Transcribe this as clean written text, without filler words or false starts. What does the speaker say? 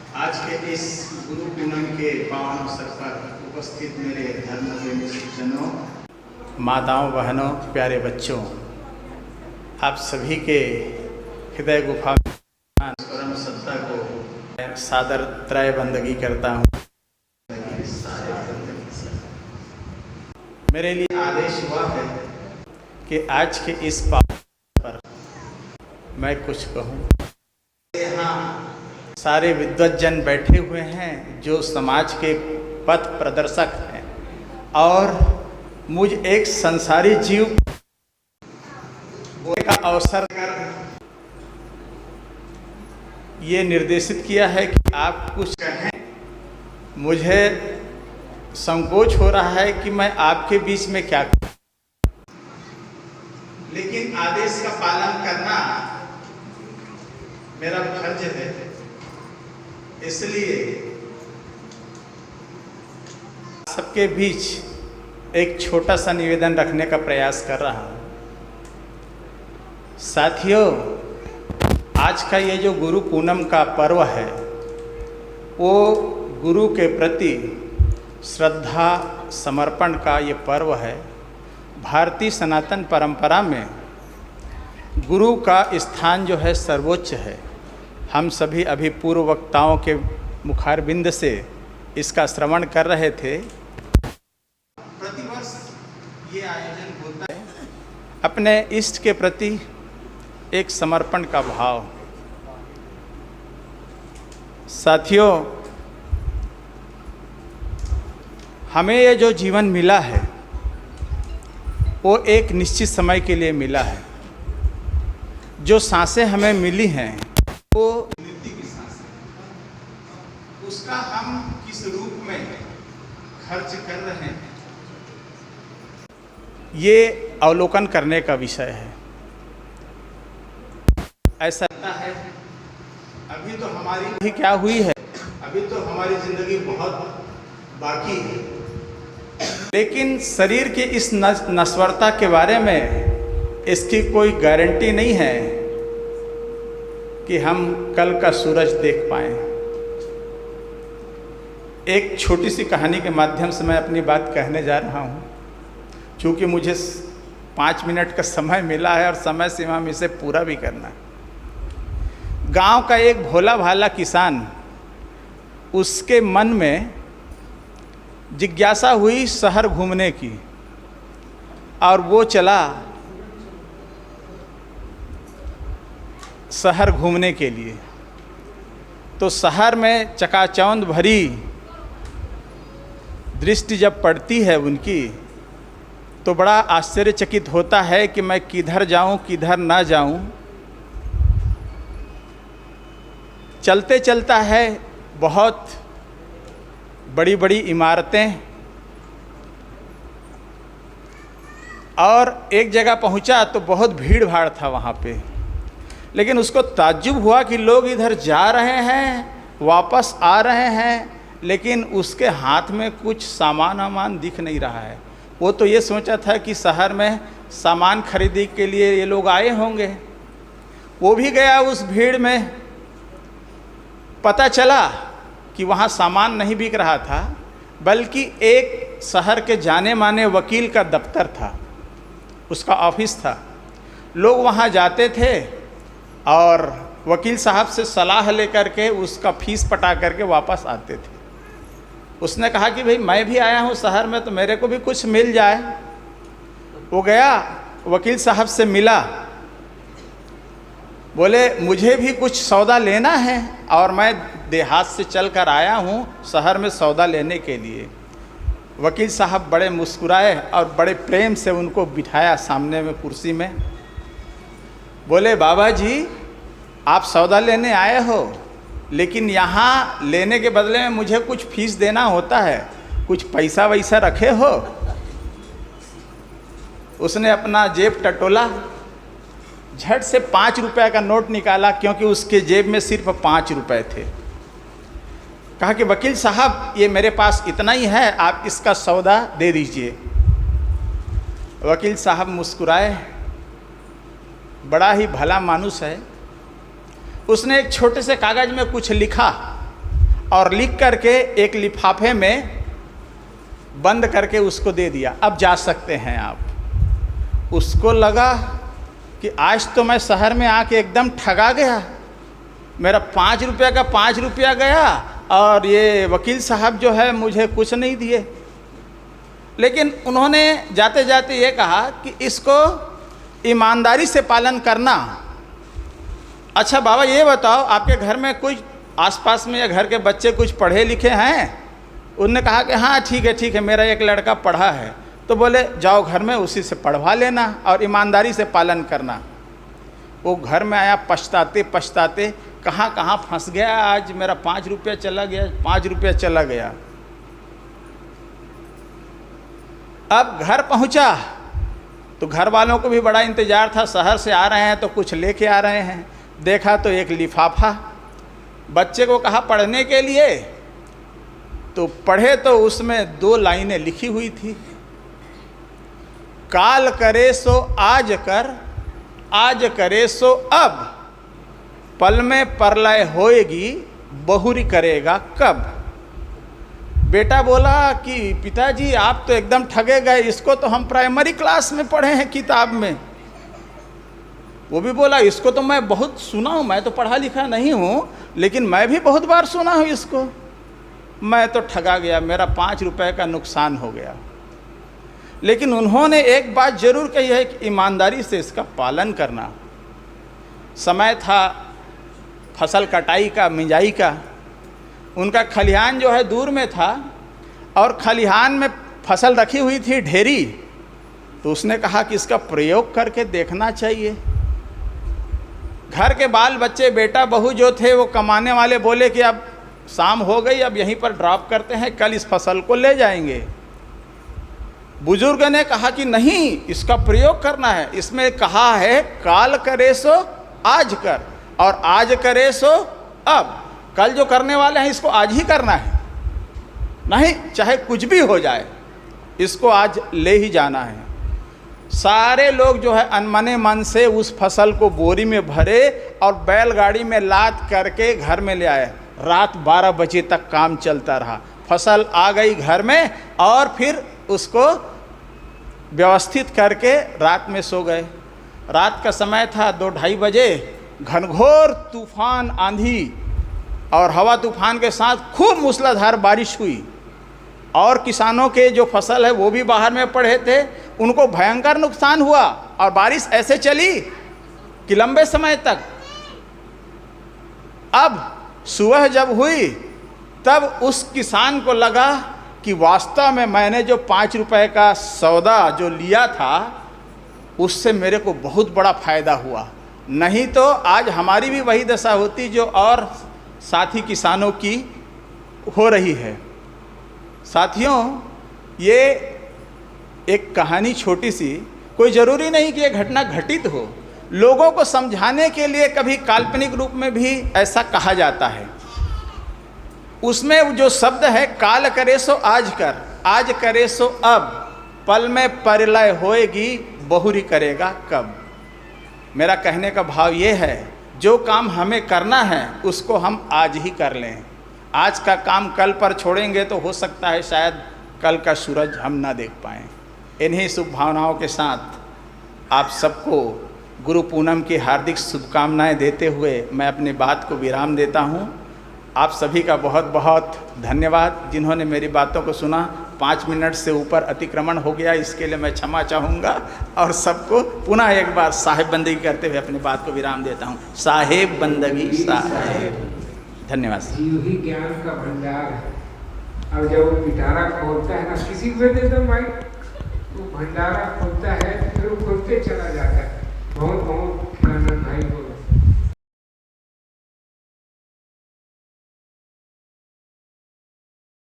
आज के इस गुरु पूनम के पावन अवसर पर उपस्थित मेरे धर्मप्रेमी सज्जनों, माताओं, बहनों, प्यारे बच्चों, आप सभी के हृदय गुफा में परम सत्ता को सादर त्रय बंदगी करता हूँ। मेरे लिए आदेश हुआ है कि आज के इस पावन पर मैं कुछ कहूँ। यहाँ सारे विद्वज्जन बैठे हुए हैं जो समाज के पथ प्रदर्शक हैं और मुझ एक संसारी जीव बोलने का अवसर कर ये निर्देशित किया है कि आप कुछ कहें। मुझे संकोच हो रहा है कि मैं आपके बीच में क्या कहूं, लेकिन आदेश का पालन करना मेरा फर्ज है। इसलिए सबके बीच एक छोटा सा निवेदन रखने का प्रयास कर रहा हूँ। साथियों, आज का ये जो गुरु पूनम का पर्व है वो गुरु के प्रति श्रद्धा समर्पण का ये पर्व है। भारतीय सनातन परंपरा में गुरु का स्थान जो है सर्वोच्च है। हम सभी अभी पूर्व वक्ताओं के मुखारबिंद से इसका श्रवण कर रहे थे। प्रतिवर्ष ये आयोजन होता है अपने इष्ट के प्रति एक समर्पण का भाव। साथियों, हमें ये जो जीवन मिला है वो एक निश्चित समय के लिए मिला है। जो सांसें हमें मिली हैं वो मृत्यु की सांसें, उसका हम किस रूप में खर्च कर रहे हैं ये अवलोकन करने का विषय है। ऐसा लगता है अभी तो हमारी भी क्या हुई है, अभी तो हमारी जिंदगी बहुत बाकी है, लेकिन शरीर की इस नश्वरता के बारे में इसकी कोई गारंटी नहीं है कि हम कल का सूरज देख पाएं। एक छोटी सी कहानी के माध्यम से मैं अपनी बात कहने जा रहा हूँ। चूँकि मुझे 5 मिनट का समय मिला है और समय सीमा में इसे पूरा भी करना है। गांव का एक भोला भाला किसान, उसके मन में जिज्ञासा हुई शहर घूमने की और वो चला शहर घूमने के लिए। तो शहर में चकाचौंध भरी दृष्टि जब पड़ती है उनकी तो बड़ा आश्चर्यचकित होता है कि मैं किधर जाऊं किधर ना जाऊं। चलते चलता है, बहुत बड़ी बड़ी इमारतें, और एक जगह पहुंचा तो बहुत भीड़ भाड़ था वहाँ पे। लेकिन उसको ताज्जुब हुआ कि लोग इधर जा रहे हैं, वापस आ रहे हैं, लेकिन उसके हाथ में कुछ सामान दिख नहीं रहा है। वो तो ये सोचा था कि शहर में सामान खरीदने के लिए ये लोग आए होंगे। वो भी गया उस भीड़ में, पता चला कि वहाँ सामान नहीं बिक रहा था, बल्कि एक शहर के जाने माने वकील का दफ्तर था, उसका ऑफिस था। लोग वहाँ जाते थे और वकील साहब से सलाह लेकर के उसका फीस पटा करके वापस आते थे। उसने कहा कि भाई मैं भी आया हूँ शहर में, तो मेरे को भी कुछ मिल जाए। वो गया, वकील साहब से मिला, बोले मुझे भी कुछ सौदा लेना है और मैं देहात से चल कर आया हूँ शहर में सौदा लेने के लिए। वकील साहब बड़े मुस्कुराए और बड़े प्रेम से उनको बिठाया सामने में कुर्सी में। बोले बाबा जी, आप सौदा लेने आए हो, लेकिन यहाँ लेने के बदले में मुझे कुछ फीस देना होता है, कुछ पैसा वैसा रखे हो? उसने अपना जेब टटोला, झट से 5 रुपये का नोट निकाला, क्योंकि उसके जेब में सिर्फ 5 रुपये थे। कहा कि वकील साहब ये मेरे पास इतना ही है, आप इसका सौदा दे दीजिए। वकील साहब मुस्कुराए, बड़ा ही भला मानुस है। उसने एक छोटे से कागज़ में कुछ लिखा और लिख करके एक लिफाफे में बंद करके उसको दे दिया, अब जा सकते हैं आप। उसको लगा कि आज तो मैं शहर में आके एकदम ठगा गया, मेरा 5 रुपये का 5 रुपया गया और ये वकील साहब जो है मुझे कुछ नहीं दिए। लेकिन उन्होंने जाते जाते ये कहा कि इसको ईमानदारी से पालन करना। अच्छा बाबा ये बताओ, आपके घर में कुछ आसपास में या घर के बच्चे कुछ पढ़े लिखे हैं? उन्होंने कहा कि हाँ ठीक है, मेरा एक लड़का पढ़ा है। तो बोले जाओ घर में उसी से पढ़वा लेना और ईमानदारी से पालन करना। वो घर में आया पछताते पछताते, कहाँ कहाँ फंस गया, आज मेरा 5 रुपया चला गया, 5 रुपया चला गया। अब घर पहुँचा तो घर वालों को भी बड़ा इंतज़ार था, शहर से आ रहे हैं तो कुछ लेके आ रहे हैं। देखा तो एक लिफाफा, बच्चे को कहा पढ़ने के लिए, तो पढ़े तो उसमें 2 लाइनें लिखी हुई थी, काल करे सो आज कर, आज करे सो अब, पल में परलय होएगी, बहुरी करेगा कब। बेटा बोला कि पिताजी आप तो एकदम ठगे गए, इसको तो हम प्राइमरी क्लास में पढ़े हैं किताब में। वो भी बोला इसको तो मैं बहुत सुना हूँ, मैं तो पढ़ा लिखा नहीं हूँ, लेकिन मैं भी बहुत बार सुना हूँ इसको। मैं तो ठगा गया, मेरा 5 रुपए का नुकसान हो गया। लेकिन उन्होंने एक बात जरूर कही है कि ईमानदारी से इसका पालन करना। समय था फसल कटाई का, मिंजाई का। उनका खलिहान जो है दूर में था और खलिहान में फसल रखी हुई थी ढेरी, तो उसने कहा कि इसका प्रयोग करके देखना चाहिए। घर के बाल बच्चे बेटा बहू जो थे वो कमाने वाले बोले कि अब शाम हो गई, अब यहीं पर ड्रॉप करते हैं, कल इस फसल को ले जाएंगे। बुजुर्ग ने कहा कि नहीं, इसका प्रयोग करना है। इसमें कहा है काल करे सो आज कर और आज करे सो अब। कल जो करने वाले हैं इसको आज ही करना है, नहीं चाहे कुछ भी हो जाए, इसको आज ले ही जाना है। सारे लोग जो है अनमने मन से उस फसल को बोरी में भरे और बैलगाड़ी में लाद करके घर में ले आए। रात 12 बजे तक काम चलता रहा। फसल आ गई घर में और फिर उसको व्यवस्थित करके रात में सो गए। रात का समय था 2-2:30 बजे, घनघोर तूफान, आंधी और हवा तूफान के साथ खूब मूसलाधार बारिश हुई और किसानों के जो फसल है वो भी बाहर में पड़े थे, उनको भयंकर नुकसान हुआ। और बारिश ऐसे चली कि लंबे समय तक। अब सुबह जब हुई तब उस किसान को लगा कि वास्तव में मैंने जो 5 रुपए का सौदा जो लिया था उससे मेरे को बहुत बड़ा फायदा हुआ, नहीं तो आज हमारी भी वही दशा होती जो और साथी किसानों की हो रही है। साथियों, ये एक कहानी छोटी सी, कोई ज़रूरी नहीं कि ये घटना घटित हो। लोगों को समझाने के लिए कभी काल्पनिक रूप में भी ऐसा कहा जाता है। उसमें जो शब्द है काल करे सो आज कर, आज करे सो अब, पल में परलय होएगी, बहुरी करेगा कब। मेरा कहने का भाव ये है, जो काम हमें करना है उसको हम आज ही कर लें। आज का काम कल पर छोड़ेंगे तो हो सकता है शायद कल का सूरज हम ना देख पाएँ। इन्हीं शुभ भावनाओं के साथ आप सबको गुरु पूनम की हार्दिक शुभकामनाएं देते हुए मैं अपनी बात को विराम देता हूं। आप सभी का बहुत बहुत धन्यवाद जिन्होंने मेरी बातों को सुना। 5 मिनट से ऊपर अतिक्रमण हो गया, इसके लिए मैं क्षमा चाहूँगा और सबको पुनः एक बार साहेब बंदगी करते हुए अपनी बात को विराम देता हूँ। साहेब बंदगी साहेब। धन्यवाद। जीव ही ज्ञान का भंडार है। अब जब वो पिटारा खोलता है ना, किसी को देता माइक, वो भंडारा खोलता है फिर वो खोलते चला जाता है।